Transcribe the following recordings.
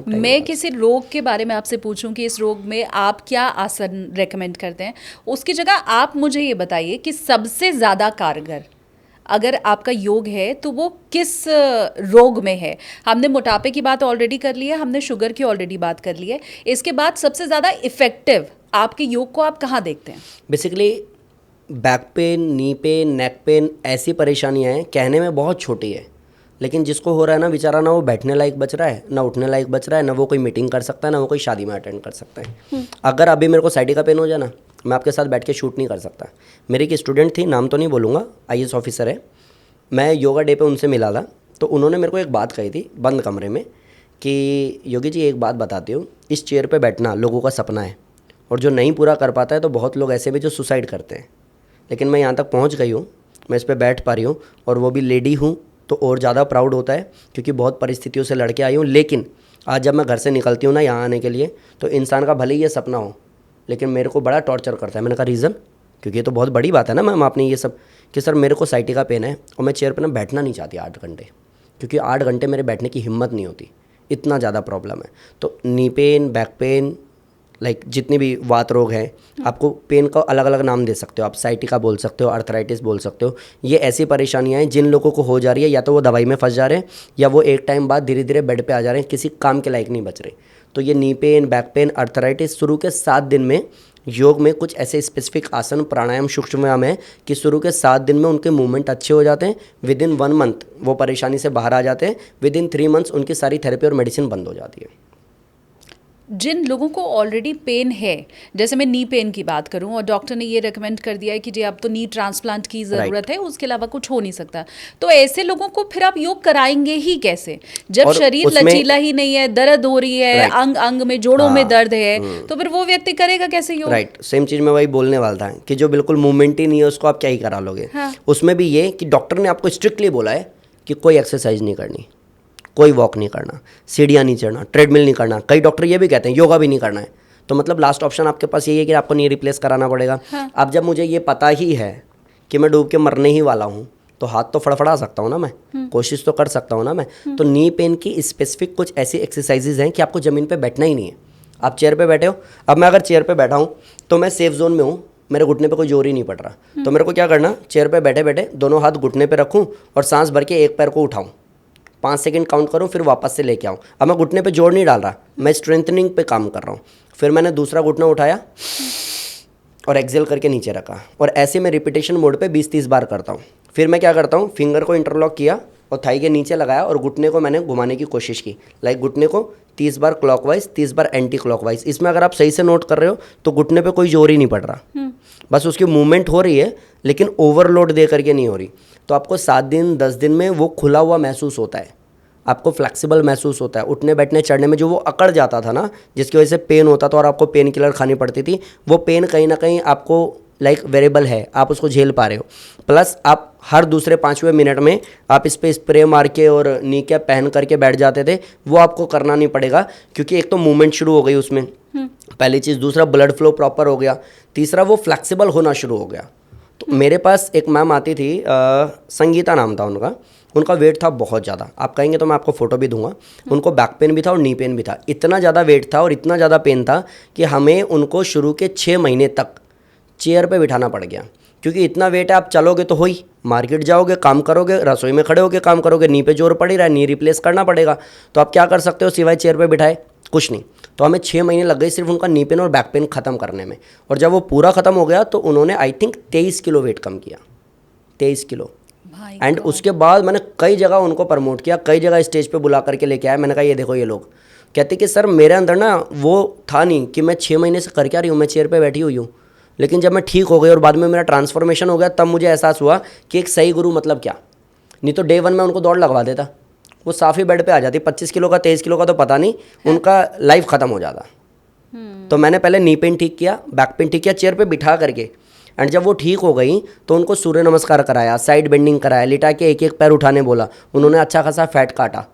मैं किसी रोग के बारे में आपसे पूछूं कि इस रोग में आप क्या आसन रेकमेंड करते हैं, उसकी जगह आप मुझे ये बताइए कि सबसे ज़्यादा कारगर अगर आपका योग है तो वो किस रोग में है। हमने मोटापे की बात ऑलरेडी कर ली है, हमने शुगर की ऑलरेडी बात कर ली है, इसके बाद सबसे ज़्यादा इफ़ेक्टिव आपके योग को आप कहाँ देखते हैं? Basically back pain, knee pain, neck pain, ऐसी परेशानियां हैं कहने में बहुत छोटी है, लेकिन जिसको हो रहा है ना बेचारा, ना वो बैठने लायक बच रहा है, ना उठने लायक बच रहा है, ना वो कोई मीटिंग कर सकता है, ना वो कोई शादी में अटेंड कर सकता है। अगर अभी मेरे को साइटिका पेन हो जाए ना, मैं आपके साथ बैठ के शूट नहीं कर सकता। मेरी एक स्टूडेंट थी, नाम तो नहीं बोलूँगा, IAS ऑफिसर है, मैं योगा डे पे उनसे मिला था, तो उन्होंने मेरे को एक बात कही थी बंद कमरे में कि योगी जी एक बात बताती हूँ, इस चेयर पे बैठना लोगों का सपना है, और जो नहीं पूरा कर पाता है तो बहुत लोग ऐसे भी जो सुसाइड करते हैं, लेकिन मैं यहाँ तक पहुँच गई हूँ, मैं इस पर बैठ पा रही हूँ, और वो भी लेडी हूँ, तो और ज़्यादा प्राउड होता है क्योंकि बहुत परिस्थितियों से लड़के आई हूँ। लेकिन आज जब मैं घर से निकलती हूँ ना यहाँ आने के लिए, तो इंसान का भले ही ये सपना हो, लेकिन मेरे को बड़ा टॉर्चर करता है। मैंने कहा रीज़न, क्योंकि ये तो बहुत बड़ी बात है ना मैम आपने ये सब, कि सर मेरे को साइटिका पेन है और मैं चेयर पर ना बैठना नहीं चाहती 8 घंटे, क्योंकि 8 घंटे मेरे बैठने की हिम्मत नहीं होती, इतना ज़्यादा प्रॉब्लम है। तो knee pain, back pain, like जितने भी वात रोग हैं, आपको पेन का अलग अलग नाम दे सकते हो, आप साइटिका बोल सकते हो, अर्थराइटिस बोल सकते हो। ये ऐसी परेशानियां हैं जिन लोगों को हो जा रही है, या तो वो दवाई में फंस जा रहे हैं, या वो एक टाइम बाद धीरे धीरे बेड पे आ जा रहे हैं, किसी काम के लायक नहीं बच रहे। तो ये knee pain, back pain, arthritis, शुरू के 7 दिन में योग में कुछ ऐसे स्पेसिफिक आसन, प्राणायाम, सूक्ष्म व्यायाम है कि शुरू के 7 दिन में उनके मूवमेंट अच्छे हो जाते हैं, विद इन 1 मंथ वो परेशानी से बाहर आ जाते हैं, विद इन 3 मंथ्स उनकी सारी थेरेपी और मेडिसिन बंद हो जाती है। जिन लोगों को ऑलरेडी पेन है, जैसे मैं नी पेन की बात करूं और डॉक्टर ने ये रेकमेंड कर दिया है कि जी अब तो नी ट्रांसप्लांट की ज़रूरत है, उसके अलावा कुछ हो नहीं सकता, तो ऐसे लोगों को फिर आप योग कराएंगे ही कैसे जब शरीर लचीला ही नहीं है, दर्द हो रही है, अंग अंग में, जोड़ों में दर्द है, तो फिर वो व्यक्ति करेगा कैसे योग? राइट, सेम चीज़ मैं वही बोलने वाला था कि जो बिल्कुल मूवमेंट ही नहीं है उसको आप क्या ही करा लोगे। उसमें भी ये कि डॉक्टर ने आपको स्ट्रिक्टली बोला है कि कोई एक्सरसाइज नहीं करनी, कोई वॉक नहीं करना, सीढ़ियाँ नहीं चढ़ना, ट्रेडमिल नहीं करना, कई डॉक्टर ये भी कहते हैं योगा भी नहीं करना है। तो मतलब लास्ट ऑप्शन आपके पास यही है कि आपको नी रिप्लेस कराना पड़ेगा। अब जब मुझे ये पता ही है कि मैं डूब के मरने ही वाला हूँ, तो हाथ तो फड़फड़ा सकता हूँ ना मैं, कोशिश तो कर सकता हूँ ना मैं। तो नी पेन की स्पेसिफिक कुछ ऐसी एक्सरसाइजेज हैं कि आपको ज़मीन पर बैठना ही नहीं है, आप चेयर पर बैठे हो। अब मैं अगर चेयर पर बैठा हूँ तो मैं सेफ जोन में हूँ, मेरे घुटने पे कोई जोर ही नहीं पड़ रहा, तो मेरे को क्या करना, चेयर पे बैठे बैठे दोनों हाथ घुटने पे रखूँ और सांस भर के एक पैर को उठाऊँ, 5 सेकंड काउंट करूँ, फिर वापस से लेके आऊँ। अब मैं घुटने पे जोर नहीं डाल रहा, मैं स्ट्रेंथनिंग पे काम कर रहा हूँ। फिर मैंने दूसरा घुटना उठाया और एक्सेल करके नीचे रखा, और ऐसे मैं रिपीटेशन मोड पे 20-30 बार करता हूँ। फिर मैं क्या करता हूँ, फिंगर को इंटरलॉक किया और थाई के नीचे लगाया और घुटने को मैंने घुमाने की कोशिश की, लाइक घुटने को 30 बार क्लॉकवाइज, 30 बार एंटी क्लॉकवाइज। इसमें अगर आप सही से नोट कर रहे हो तो घुटने पे कोई जोर ही नहीं पड़ रहा, बस उसकी मूवमेंट हो रही है, लेकिन ओवरलोड दे करके नहीं हो रही। तो आपको 7 दिन 10 दिन में वो खुला हुआ महसूस होता है, आपको फ्लेक्सिबल महसूस होता है। उठने बैठने चढ़ने में जो वो अकड़ जाता था ना, जिसकी वजह से पेन होता था और आपको पेन किलर खानी पड़ती थी, वो पेन कहीं ना कहीं आपको लाइक वेरिएबल है, आप उसको झेल पा रहे हो। प्लस आप हर दूसरे 5वें मिनट में आप इस पर स्प्रे मार के और नी कैप पहन करके बैठ जाते थे, वो आपको करना नहीं पड़ेगा, क्योंकि एक तो मूवमेंट शुरू हो गई उसमें, पहली चीज़, दूसरा ब्लड फ्लो प्रॉपर हो गया, तीसरा वो फ्लेक्सिबल होना शुरू हो गया। तो मेरे पास एक मैम आती थी, संगीता नाम था उनका, उनका वेट था बहुत ज़्यादा, आप कहेंगे तो मैं आपको फ़ोटो भी दूंगा। उनको बैक पेन भी था और नी पेन भी था, इतना ज़्यादा वेट था और इतना ज़्यादा पेन था कि हमें उनको शुरू के 6 महीने तक चेयर पे बिठाना पड़ गया, क्योंकि इतना वेट है, आप चलोगे तो हो ही, मार्केट जाओगे, काम करोगे, रसोई में खड़े होकर काम करोगे, नी पे जोर पड़ ही रहा है, नी रिप्लेस करना पड़ेगा, तो आप क्या कर सकते हो सिवाय चेयर पे बिठाए, कुछ नहीं। तो हमें 6 महीने लग गए सिर्फ उनका नी पेन और बैक पेन ख़त्म करने में, और जब वो पूरा ख़त्म हो गया तो उन्होंने आई थिंक 23 किलो वेट कम किया, 23 किलो। एंड उसके बाद मैंने कई जगह उनको प्रमोट किया, कई जगह स्टेज पे बुला करके लेके आया। मैंने कहा ये देखो, ये लोग कहते कि सर मेरे अंदर ना वो था नहीं कि मैं 6 महीने से कर क्या रही हूँ, मैं चेयर पे बैठी हुई हूँ, लेकिन जब मैं ठीक हो गई और बाद में मेरा ट्रांसफॉर्मेशन हो गया, तब मुझे एहसास हुआ कि एक सही गुरु मतलब क्या। नहीं तो डे 1 में उनको दौड़ लगवा देता, वो साफ़ ही बेड पे आ जाती, 25 किलो का 23 किलो का तो पता नहीं, उनका लाइफ ख़त्म हो जाता। तो मैंने पहले नी पेन ठीक किया, बैक पेन ठीक किया, चेयर पे बिठा करके, एंड जब वो ठीक हो गई तो उनको सूर्य नमस्कार कराया, साइड बेंडिंग कराया, लिटा के एक एक पैर उठाने बोला, उन्होंने अच्छा खासा फैट काटा,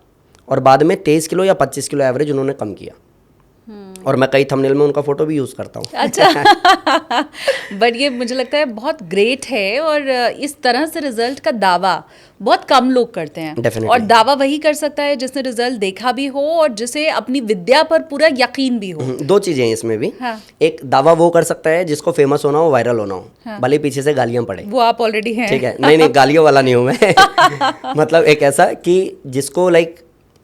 और बाद में 23 किलो या 25 किलो एवरेज उन्होंने कम किया। और मैं कई थंबनेल में उनका फोटो भी यूज़ करता हूँ। अच्छा बट ये मुझे लगता है बहुत ग्रेट है, और इस तरह से रिजल्ट का दावा बहुत कम लोग करते हैं। Definitely. और दावा वही कर सकता है जिसने रिजल्ट देखा भी हो और जिसे अपनी विद्या पर पूरा यकीन भी हो। दो चीज़ें हैं इसमें भी। हाँ। एक दावा वो कर सकता है जिसको फेमस होना हो, वायरल होना हो, हाँ। भले पीछे से गालियाँ पड़े, वो आप ऑलरेडी हैं। ठीक है, नहीं गालियों वाला नहीं हूँ मैं मतलब एक ऐसा कि जिसको लाइक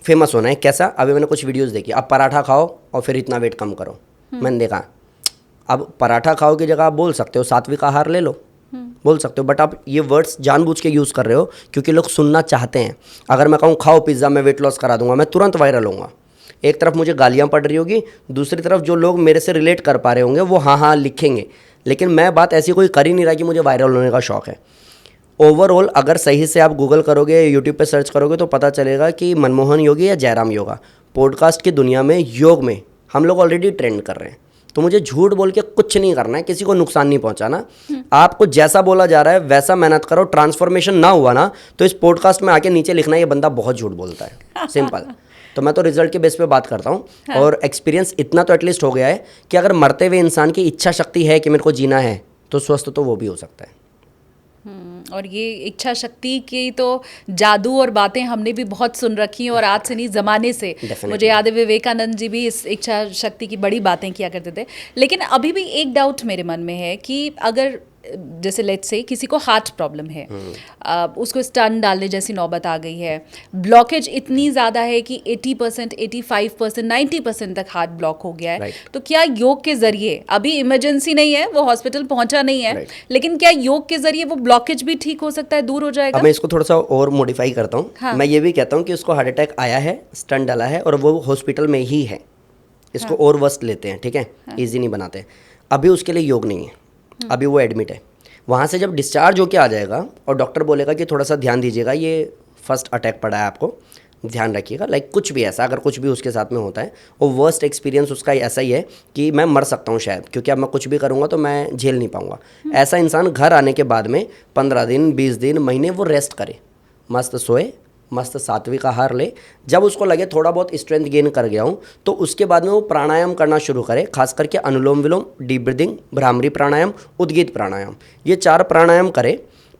फेमस होना है। कैसा? अभी मैंने कुछ वीडियोस देखी, अब पराठा खाओ और फिर इतना वेट कम करो। मैंने देखा अब पराठा खाओ की जगह आप बोल सकते हो सात्विक आहार ले लो, बोल सकते हो, बट आप ये वर्ड्स जानबूझ के यूज़ कर रहे हो क्योंकि लोग सुनना चाहते हैं। अगर मैं कहूँ खाओ पिज़्ज़ा, मैं वेट लॉस करा दूंगा, मैं तुरंत वायरल होऊंगा। एक तरफ मुझे गालियाँ पड़ रही होगी, दूसरी तरफ जो लोग मेरे से रिलेट कर पा रहे होंगे वो हाँ हाँ लिखेंगे, लेकिन मैं बात ऐसी कोई कर ही नहीं रहा कि मुझे वायरल होने का शौक़ है। ओवरऑल अगर सही से आप गूगल करोगे, यूट्यूब पे सर्च करोगे तो पता चलेगा कि मनमोहन योगी या जयराम योगा, पॉडकास्ट की दुनिया में योग में हम लोग ऑलरेडी ट्रेंड कर रहे हैं। तो मुझे झूठ बोल के कुछ नहीं करना है, किसी को नुकसान नहीं पहुंचाना। आपको जैसा बोला जा रहा है वैसा मेहनत करो। ट्रांसफॉर्मेशन ना हुआ ना तो इस पॉडकास्ट में आके नीचे लिखना ये बंदा बहुत झूठ बोलता है, सिंपल। तो मैं तो रिजल्ट के बेस पे बात करता हूँ। हाँ। और एक्सपीरियंस इतना तो एटलीस्ट हो गया है कि अगर मरते हुए इंसान की इच्छा शक्ति है कि मेरे को जीना है तो स्वस्थ तो वो भी हो सकता है। और ये इच्छा शक्ति की तो जादू और बातें हमने भी बहुत सुन रखी हैं, और आज से नहीं ज़माने से। मुझे याद है विवेकानंद जी भी इस इच्छा शक्ति की बड़ी बातें किया करते थे। लेकिन अभी भी एक डाउट मेरे मन में है कि अगर जैसे लेट्स से किसी को हार्ट प्रॉब्लम है, उसको स्टंट डालने जैसी नौबत आ गई है, ब्लॉकेज इतनी ज़्यादा है कि 80%, 85%, 90% तक हार्ट ब्लॉक हो गया है, तो क्या योग के ज़रिए, अभी इमरजेंसी नहीं है, वो हॉस्पिटल पहुंचा नहीं है, लेकिन क्या योग के ज़रिए वो ब्लॉकेज भी ठीक हो सकता है, दूर हो जाएगा? अब मैं इसको थोड़ा सा और मॉडिफाई करता हूँ। हाँ। मैं ये भी कहता हूँ कि उसको हार्ट अटैक आया है, स्टंट डाला है और वो हॉस्पिटल में ही है, इसको और वर्स्ट लेते हैं, ठीक है, ईजी नहीं बनाते। अभी उसके लिए योग नहीं है, अभी वो एडमिट है। वहाँ से जब डिस्चार्ज होके आ जाएगा और डॉक्टर बोलेगा कि थोड़ा सा ध्यान दीजिएगा, ये फर्स्ट अटैक पड़ा है, आपको ध्यान रखिएगा, लाइक कुछ भी ऐसा, अगर कुछ भी उसके साथ में होता है, और वर्स्ट एक्सपीरियंस उसका ऐसा ही है कि मैं मर सकता हूँ शायद, क्योंकि अब मैं कुछ भी करूँगा तो मैं झेल नहीं पाऊँगा। ऐसा इंसान घर आने के बाद में 15 दिन, 20 दिन, महीने वो रेस्ट करे, मस्त सोए, मस्त सात्विक आहार ले। जब उसको लगे थोड़ा बहुत स्ट्रेंथ गेन कर गया हूँ तो उसके बाद में वो प्राणायाम करना शुरू करे, खास करके अनुलोम विलोम, डीप ब्रीदिंग, भ्रामरी प्राणायाम, उद्गीत प्राणायाम, ये 4 प्राणायाम करे।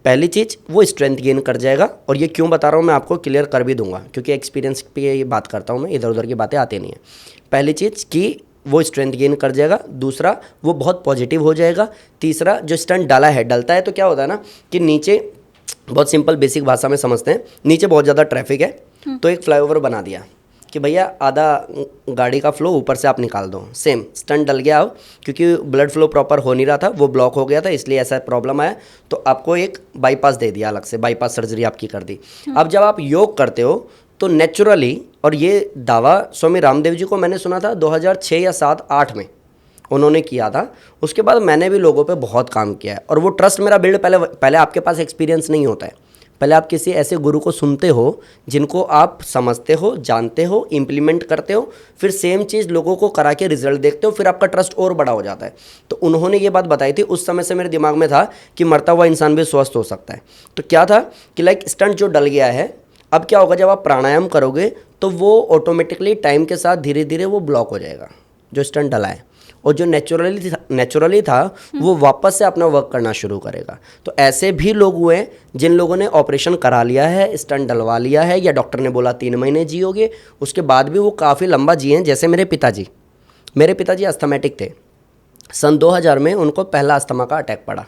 पहली चीज़ वो स्ट्रेंथ गेन कर जाएगा, और ये क्यों बता रहा हूँ मैं आपको क्लियर कर भी दूंगा क्योंकि एक्सपीरियंस पे ये बात करता हूँ मैं, इधर उधर की बातें आती नहीं है। पहली चीज़ कि वो स्ट्रेंथ गेन कर जाएगा, दूसरा वो बहुत पॉजिटिव हो जाएगा, तीसरा जो स्टंट डाला है, डलता है तो क्या होता है ना कि नीचे, बहुत सिंपल बेसिक भाषा में समझते हैं, नीचे बहुत ज़्यादा ट्रैफिक है तो एक फ्लाईओवर बना दिया कि भैया आधा गाड़ी का फ्लो ऊपर से आप निकाल दो। सेम स्टंट डल गया हो क्योंकि ब्लड फ्लो प्रॉपर हो नहीं रहा था, वो ब्लॉक हो गया था, इसलिए ऐसा प्रॉब्लम आया, तो आपको एक बाईपास दे दिया, अलग से बाईपास सर्जरी आपकी कर दी। अब जब आप योग करते हो तो नेचुरली, और ये दावा स्वामी रामदेव जी को मैंने सुना था 2006 या 7-8 में उन्होंने किया था, उसके बाद मैंने भी लोगों पे बहुत काम किया है, और वो ट्रस्ट मेरा बिल्ड पहले आपके पास एक्सपीरियंस नहीं होता है, पहले आप किसी ऐसे गुरु को सुनते हो जिनको आप समझते हो, जानते हो, इम्प्लीमेंट करते हो, फिर सेम चीज़ लोगों को करा के रिजल्ट देखते हो, फिर आपका ट्रस्ट और बड़ा हो जाता है। तो उन्होंने ये बात बताई थी, उस समय से मेरे दिमाग में था कि मरता हुआ इंसान भी स्वस्थ हो सकता है। तो क्या था कि लाइक स्टंट जो डल गया है, अब क्या होगा, जब आप प्राणायाम करोगे तो वो ऑटोमेटिकली टाइम के साथ धीरे धीरे वो ब्लॉक हो जाएगा जो स्टंट डला है, और जो नेचुरली था वो वापस से अपना वर्क करना शुरू करेगा। तो ऐसे भी लोग हुए हैं जिन लोगों ने ऑपरेशन करा लिया है, स्टंट डलवा लिया है, या डॉक्टर ने बोला 3 महीने जियोगे, उसके बाद भी वो काफ़ी लंबा जिए हैं। जैसे मेरे पिताजी अस्थमेटिक थे, सन 2000 में उनको पहला अस्थमा का अटैक पड़ा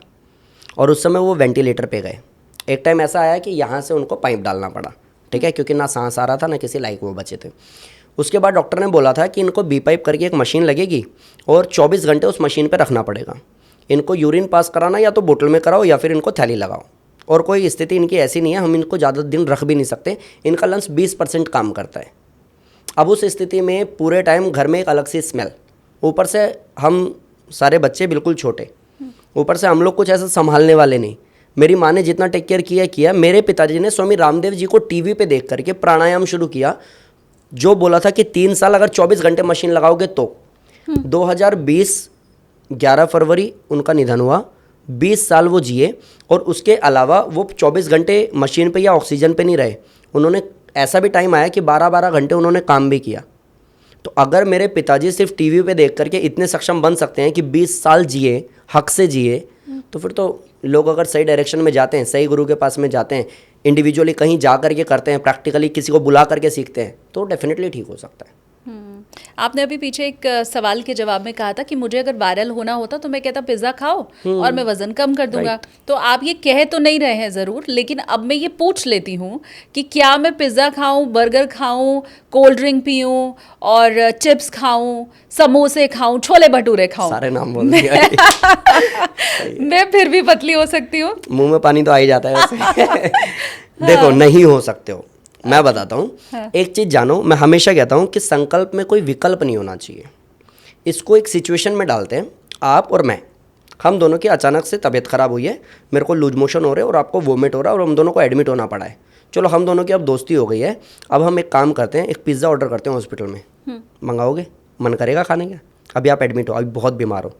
और उस समय वो वेंटिलेटर पे गए। एक टाइम ऐसा आया कि यहाँ से उनको पाइप डालना पड़ा, ठीक है, क्योंकि ना सांस आ रहा था ना किसी लायक वो बचे थे। उसके बाद डॉक्टर ने बोला था कि इनको बी पाइप करके एक मशीन लगेगी और 24 घंटे उस मशीन पे रखना पड़ेगा। इनको यूरिन पास कराना या तो बोतल में कराओ या फिर इनको थैली लगाओ, और कोई स्थिति इनकी ऐसी नहीं है, हम इनको ज़्यादा दिन रख भी नहीं सकते, इनका लंग्स 20% काम करता है। अब उस स्थिति में पूरे टाइम घर में एक अलग सी स्मेल, ऊपर से हम सारे बच्चे बिल्कुल छोटे, ऊपर से हम लोग कुछ ऐसा संभालने वाले नहीं। मेरी माँ ने जितना टेक केयर किया, मेरे पिताजी ने स्वामी रामदेव जी को टीवी पे देख करके प्राणायाम शुरू किया, जो बोला था कि 3 साल अगर 24 घंटे मशीन लगाओगे तो 2020 11 फरवरी उनका निधन हुआ। 20 साल वो जिए, और उसके अलावा वो 24 घंटे मशीन पे या ऑक्सीजन पे नहीं रहे, उन्होंने ऐसा भी टाइम आया कि 12-12 घंटे उन्होंने काम भी किया। तो अगर मेरे पिताजी सिर्फ टीवी पे देख करके इतने सक्षम बन सकते हैं कि 20 साल जिए, हक से जिए, तो फिर तो लोग अगर सही डायरेक्शन में जाते हैं, सही गुरु के पास में जाते हैं, इंडिविजुअली कहीं जा करके करते हैं, प्रैक्टिकली किसी को बुला करके सीखते हैं, तो डेफिनेटली ठीक हो सकता है। आपने अभी पीछे एक सवाल के जवाब में कहा था कि मुझे अगर वायरल होना होता तो मैं कहता पिज्ज़ा खाओ और मैं वजन कम कर दूंगा। तो आप ये कह तो नहीं रहे हैं ज़रूर, लेकिन अब मैं ये पूछ लेती हूँ कि क्या मैं पिज़्ज़ा खाऊं, बर्गर खाऊं, कोल्ड ड्रिंक पीऊं और चिप्स खाऊं, समोसे खाऊं, छोले भटूरे खाऊं, सारे नाम बोल दिया। मैं फिर भी पतली हो सकती हूँ? मुंह में पानी तो आ ही जाता है वैसे। देखो, नहीं हो सकते हो, मैं बताता हूँ। हाँ। एक चीज़ जानो, मैं हमेशा कहता हूँ कि संकल्प में कोई विकल्प नहीं होना चाहिए। इसको एक सिचुएशन में डालते हैं, आप और मैं, हम दोनों की अचानक से तबीयत ख़राब हुई है, मेरे को लूज मोशन हो रहे हैं और आपको वोमिट हो रहा है और हम दोनों को एडमिट होना पड़ा है। चलो, हम दोनों की अब दोस्ती हो गई है, अब हम एक काम करते हैं, एक पिज़्ज़ा ऑर्डर करते हैं हॉस्पिटल में। मंगाओगे? मन करेगा खाने का? अभी आप एडमिट हो, अभी बहुत बीमार हो,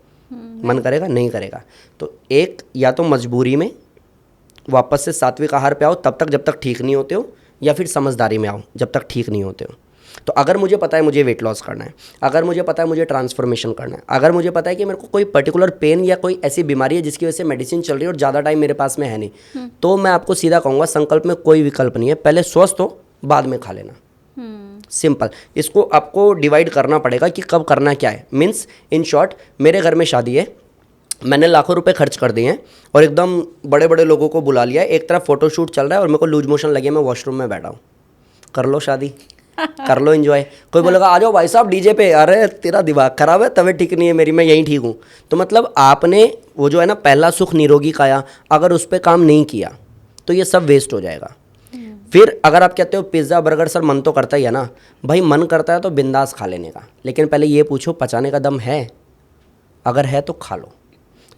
मन करेगा? नहीं करेगा। तो एक, या तो मजबूरी में वापस से सात्विक आहार पे आओ तब तक जब तक ठीक नहीं होते हो, या फिर समझदारी में आओ जब तक ठीक नहीं होते हो। तो अगर मुझे पता है मुझे वेट लॉस करना है, अगर मुझे पता है मुझे ट्रांसफॉर्मेशन करना है, अगर मुझे पता है कि मेरे को कोई पर्टिकुलर पेन या कोई ऐसी बीमारी है जिसकी वजह से मेडिसिन चल रही है और ज़्यादा टाइम मेरे पास में है नहीं, तो मैं आपको सीधा कहूँगा संकल्प में कोई विकल्प नहीं है। पहले स्वस्थ हो, बाद में खा लेना। सिंपल। इसको आपको डिवाइड करना पड़ेगा कि कब करना क्या है। मीन्स इन शॉर्ट, मेरे घर में शादी है, मैंने लाखों रुपए खर्च कर दिए हैं और एकदम बड़े बड़े लोगों को बुला लिया है, एक तरफ फोटोशूट चल रहा है और मेरे को लूज मोशन लगे, मैं वॉशरूम में बैठा हूँ। कर लो शादी, कर लो एंजॉय। कोई बोलेगा आ जाओ भाई साहब डीजे पे, अरे तेरा दिमाग खराब है, तबीयत ठीक नहीं है मेरी, मैं यहीं ठीक हूँ। तो मतलब आपने वो जो है ना पहला सुख निरोगी काया, अगर उस पर काम नहीं किया तो ये सब वेस्ट हो जाएगा। फिर अगर आप कहते हो पिज़्ज़ा बर्गर सर मन तो करता ही है ना, भाई मन करता है तो बिंदास खा लेने का, लेकिन पहले ये पूछो पचाने का दम है? अगर है तो खा लो।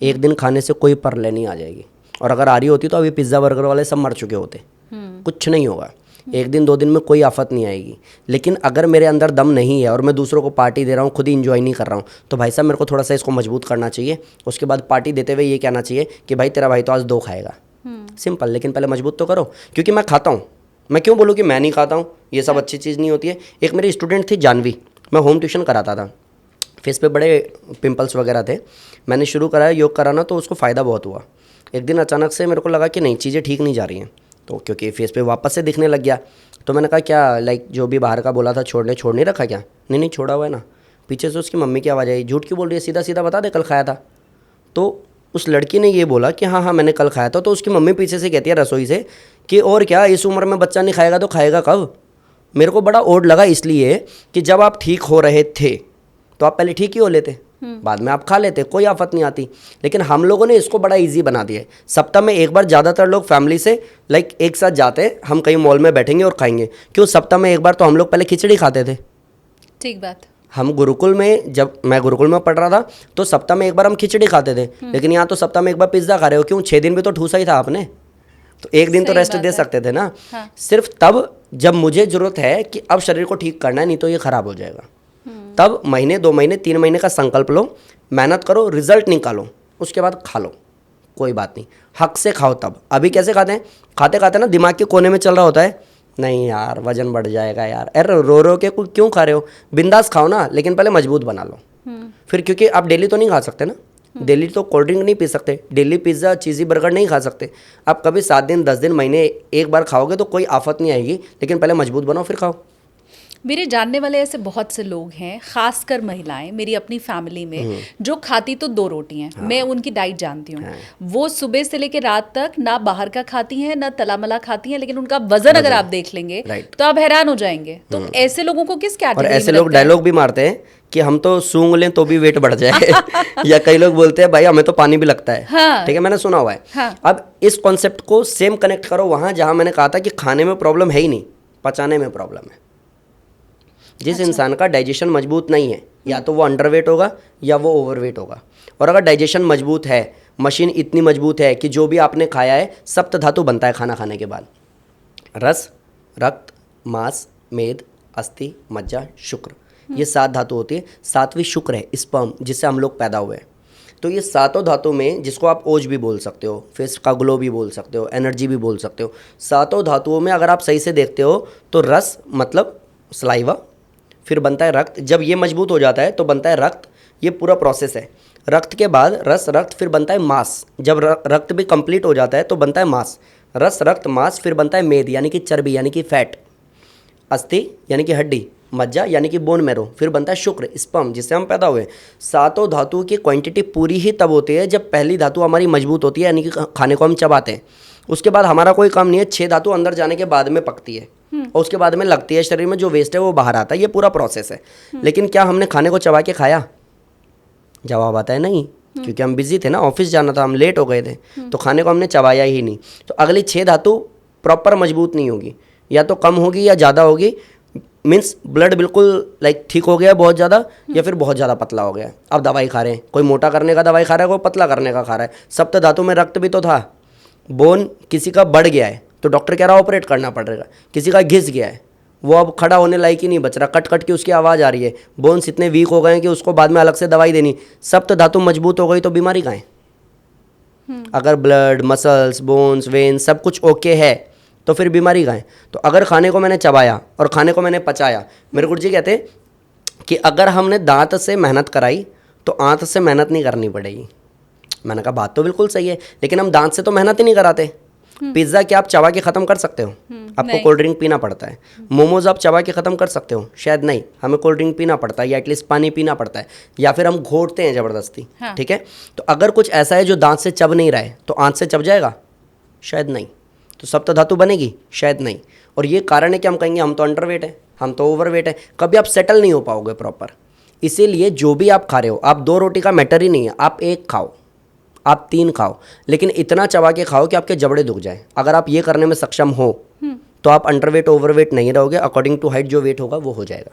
एक दिन खाने से कोई परले नहीं आ जाएगी, और अगर आ रही होती तो अभी पिज़्ज़ा बर्गर वाले सब मर चुके होते। कुछ नहीं होगा, एक दिन 2 दिन में कोई आफत नहीं आएगी। लेकिन अगर मेरे अंदर दम नहीं है और मैं दूसरों को पार्टी दे रहा हूँ, खुद ही इंजॉय नहीं कर रहा हूँ, तो भाई साहब मेरे को थोड़ा सा इसको मजबूत करना चाहिए। उसके बाद पार्टी देते हुए ये कहना चाहिए कि भाई तेरा भाई तो आज 2 खाएगा। सिंपल। लेकिन पहले मजबूत तो करो, क्योंकि मैं खाता हूँ। मैं क्यों बोलूँ कि मैं नहीं खाता हूँ, ये सब अच्छी चीज़ नहीं होती है। एक मेरी स्टूडेंट थी जानवी, मैं होम ट्यूशन कराता था, फेस पे बड़े पिंपल्स वगैरह थे। मैंने शुरू कराया योग कराना, तो उसको फ़ायदा बहुत हुआ। एक दिन अचानक से मेरे को लगा कि नहीं, चीज़ें ठीक नहीं जा रही हैं, तो क्योंकि फेस पे वापस से दिखने लग गया, तो मैंने कहा क्या लाइक जो भी बाहर का बोला था छोड़ नहीं रखा क्या? नहीं छोड़ा हुआ है ना। पीछे से उसकी मम्मी की आवाज़ आई, झूठ क्यों बोल रही है, सीधा सीधा बता दे कल खाया था। तो उस लड़की ने ये बोला कि हाँ मैंने कल खाया था। तो उसकी मम्मी पीछे से कहती है रसोई से कि और क्या, इस उम्र में बच्चा नहीं खाएगा तो खाएगा कब? मेरे को बड़ा ओड लगा, इसलिए कि जब आप ठीक हो रहे थे तो आप पहले ठीक ही हो लेते, बाद में आप खा लेते, कोई आफत नहीं आती। लेकिन हम लोगों ने इसको बड़ा इजी बना दिया है। सप्ताह में एक बार ज़्यादातर लोग फैमिली से लाइक एक साथ जाते हैं, हम कहीं मॉल में बैठेंगे और खाएंगे। क्यों? सप्ताह में एक बार तो हम लोग पहले खिचड़ी खाते थे। ठीक बात। हम गुरुकुल में, जब मैं गुरुकुल में पढ़ रहा था तो सप्ताह में एक बार हम खिचड़ी खाते थे, लेकिन यहाँ तो सप्ताह में एक बार पिज्ज़ा खा रहे हो। क्यों? 6 दिन भी तो ठूसा ही था आपने, तो एक दिन तो रेस्ट दे सकते थे ना। हाँ। सिर्फ तब जब मुझे ज़रूरत है कि अब शरीर को ठीक करना है, नहीं तो ये ख़राब हो जाएगा। तब महीने 2 महीने 3 महीने का संकल्प लो, मेहनत करो, रिजल्ट निकालो, उसके बाद खा लो, कोई बात नहीं, हक से खाओ। तब अभी कैसे खाते हैं? खाते खाते ना दिमाग के कोने में चल रहा होता है, नहीं यार वजन बढ़ जाएगा यार, अरे रो के क्यों खा रहे हो? बिंदास खाओ ना, लेकिन पहले मजबूत बना लो। फिर क्योंकि आप डेली तो नहीं खा सकते ना, डेली तो कोल्ड ड्रिंक नहीं पी सकते, डेली पिज़्ज़ा चीज़ी बर्गर नहीं खा सकते। आप कभी 7 दिन 10 दिन महीने एक बार खाओगे तो कोई आफत नहीं आएगी, लेकिन पहले मजबूत बनाओ फिर खाओ। मेरे जानने वाले ऐसे बहुत से लोग हैं, खासकर महिलाएं मेरी अपनी फैमिली में, जो खाती तो 2 रोटियां। हाँ। मैं उनकी डाइट जानती हूँ। हाँ। वो सुबह से लेकर रात तक ना बाहर का खाती हैं ना तला मला खाती हैं, लेकिन उनका वजन अगर आप देख लेंगे तो आप हैरान हो जाएंगे। तो ऐसे लोगों को किस कैटेगरी में? और ऐसे लोग डायलॉग भी मारते हैं कि हम तो सूंघ लें तो भी वेट बढ़ जाए। या कई लोग बोलते हैं भाई हमें तो पानी भी लगता है। हाँ। ठीक है, मैंने सुना हुआ है। हाँ। अब इस कॉन्सेप्ट को सेम कनेक्ट करो वहाँ जहाँ मैंने कहा था कि खाने में प्रॉब्लम है ही नहीं, पचाने में प्रॉब्लम है। जिस इंसान का डाइजेशन मजबूत नहीं है, या तो वो अंडरवेट होगा या वो ओवरवेट होगा। और अगर डाइजेशन मजबूत है, मशीन इतनी मजबूत है कि जो भी आपने खाया है सप्त धातु बनता है खाना खाने के बाद, रस, रक्त, मांस, मेद, अस्थि, मज्जा, शुक्र, ये 7 धातु होती है। 7वीं शुक्र है, स्पर्म, जिससे हम लोग पैदा हुए हैं। तो ये 7 धातु में, जिसको आप ओज भी बोल सकते हो, फेस का ग्लो भी बोल सकते हो, एनर्जी भी बोल सकते हो, 7 धातुओं में अगर आप सही से देखते हो तो रस मतलब सलाइवा, फिर बनता है रक्त। जब ये मजबूत हो जाता है तो बनता है रक्त। ये पूरा प्रोसेस है। रक्त के बाद रस, रक्त, फिर बनता है मांस। जब रक्त भी कंप्लीट हो जाता है तो बनता है मांस। रस, रक्त, मांस, फिर बनता है मेद यानी कि चर्बी यानी कि फैट। अस्थि यानी कि हड्डी। मज्जा यानी कि बोन मैरो, फिर बनता है शुक्र, स्पर्म, जिससे हम पैदा हुए। सातों धातुओं की क्वांटिटी पूरी ही तब होती है जब पहली धातु हमारी मजबूत होती है, यानी कि खाने को हम चबाते हैं। उसके बाद हमारा कोई काम नहीं है, 6 धातु अंदर जाने के बाद में पकती है और उसके बाद में लगती है शरीर में, जो वेस्ट है वो बाहर आता है। ये पूरा प्रोसेस है। लेकिन क्या हमने खाने को चबा के खाया? जवाब आता है नहीं, क्योंकि हम बिजी थे ना, ऑफिस जाना था, हम लेट हो गए थे, तो खाने को हमने चबाया ही नहीं। तो अगली 6 धातु प्रॉपर मजबूत नहीं होगी, या तो कम होगी या ज़्यादा होगी। मीन्स ब्लड बिल्कुल लाइक ठीक हो गया है बहुत ज़्यादा, या फिर बहुत ज़्यादा पतला हो गया है। अब दवाई खा रहे हैं, कोई मोटा करने का दवाई खा रहा है, कोई पतला करने का खा रहा है। सप्त धातु में रक्त भी तो था। बोन किसी का बढ़ गया है तो डॉक्टर कह रहा है ऑपरेट करना पड़ेगा। किसी का घिस गया है, वो अब खड़ा होने लायक ही नहीं बच रहा, कट कट के उसकी आवाज़ आ रही है। बोन्स इतने वीक हो गए हैं कि उसको बाद में अलग से दवाई देनी। सप्त धातु मजबूत हो गई तो बीमारी कहाँ है? अगर ब्लड, मसल्स, बोन्स, वेन्स सब कुछ ओके है तो फिर बीमारी कहाँ है? तो अगर खाने को मैंने चबाया और खाने को मैंने पचाया, मेरे गुरुजी कहते हैं कि अगर हमने दांत से मेहनत कराई तो आंत से मेहनत नहीं करनी पड़ेगी। मैंने कहा बात तो बिल्कुल सही है, लेकिन हम दांत से तो मेहनत ही नहीं कराते। पिज्ज़ा क्या आप चबा के ख़त्म कर सकते हो? आपको कोल्ड ड्रिंक पीना पड़ता है। मोमोज आप चबा के ख़त्म कर सकते हो? शायद नहीं, हमें कोल्ड ड्रिंक पीना पड़ता है, या एटलीस्ट पानी पीना पड़ता है, या फिर हम घोटते हैं ज़बरदस्ती। ठीक है, तो अगर कुछ ऐसा है जो दांत से चब नहीं रहा है तो आंत से चब जाएगा? शायद नहीं। तो सप्त धातु बनेगी? शायद नहीं। और ये कारण है कि हम कहेंगे हम तो अंडरवेट है, हम तो ओवरवेट है। कभी आप सेटल नहीं हो पाओगे प्रॉपर। इसीलिए जो भी आप खा रहे हो, आप 2 रोटी का मैटर ही नहीं है, आप 1 खाओ, आप 3 खाओ, लेकिन इतना चबा के खाओ कि आपके जबड़े दुख जाए। अगर आप ये करने में सक्षम हो तो आप अंडरवेट ओवरवेट नहीं रहोगे। अकॉर्डिंग टू हाइट जो वेट होगा वो हो जाएगा।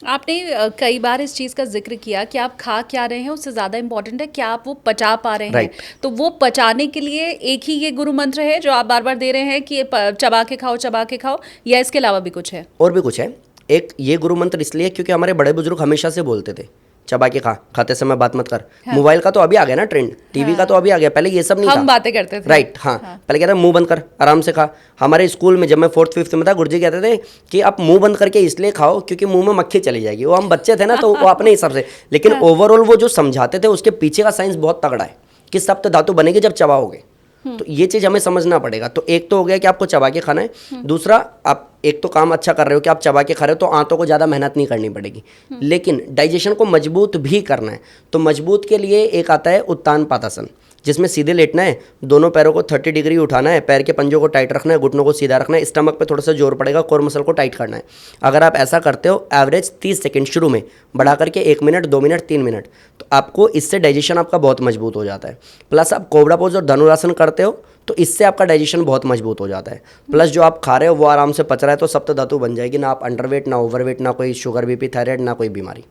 आपने कई बार इस चीज़ का जिक्र किया कि आप खा क्या रहे हैं उससे ज़्यादा इम्पोर्टेंट है क्या आप वो पचा पा रहे हैं। तो वो पचाने के लिए एक ही ये गुरु मंत्र है जो आप बार बार दे रहे हैं कि चबा के खाओ, चबा के खाओ, या इसके अलावा भी कुछ है? और भी कुछ है। एक ये गुरु मंत्र इसलिए क्योंकि हमारे बड़े बुजुर्ग हमेशा से बोलते थे चबा के खा, खाते समय बात मत कर। मोबाइल का तो अभी आ गया ना ट्रेंड, टीवी का तो अभी आ गया, पहले ये सब नहीं था। हम बातें करते थे। राइट, हाँ। पहले कहते मुंह बंद कर, आराम से खा। हमारे स्कूल में जब मैं 4th 5th में था, गुरुजी कहते थे कि आप मुंह बंद करके इसलिए खाओ क्योंकि मुंह में मक्खी चली जाएगी। वो हम बच्चे थे ना तो वो अपने हिसाब से, लेकिन ओवरऑल वो जो समझाते थे उसके पीछे का साइंस बहुत तगड़ा है कि सप्त धातु बनेगी जब चबाओगे। तो ये चीज़ हमें समझना पड़ेगा। तो एक तो हो गया कि आपको चबा के खाना है। दूसरा, आप एक तो काम अच्छा कर रहे हो कि आप चबा के खा रहे हो तो आंतों को ज़्यादा मेहनत नहीं करनी पड़ेगी, लेकिन डाइजेशन को मजबूत भी करना है। तो मजबूत के लिए एक आता है उत्तान पादासन, जिसमें सीधे लेटना है, दोनों पैरों को 30 डिग्री उठाना है, पैर के पंजों को टाइट रखना है, घुटनों को सीधा रखना है, स्टमक पे थोड़ा सा जोर पड़ेगा, कोर मसल को टाइट करना है। अगर आप ऐसा करते हो एवरेज 30 सेकंड शुरू में, बढ़ा करके 1 मिनट, 2 मिनट, 3 मिनट, तो आपको इससे डाइजेशन आपका बहुत मजबूत हो जाता है। प्लस आप कोबरा पोज और धनुरासन करते हो तो इससे आपका डाइजेशन बहुत मजबूत हो जाता है। प्लस जो आप खा रहे हो वो आराम से पच रहा है, तो सप्त धातु बन जाएगी। ना आप अंडरवेट, ना ओवरवेट, ना कोई शुगर, बीपी, थायराइड, ना कोई बीमारी,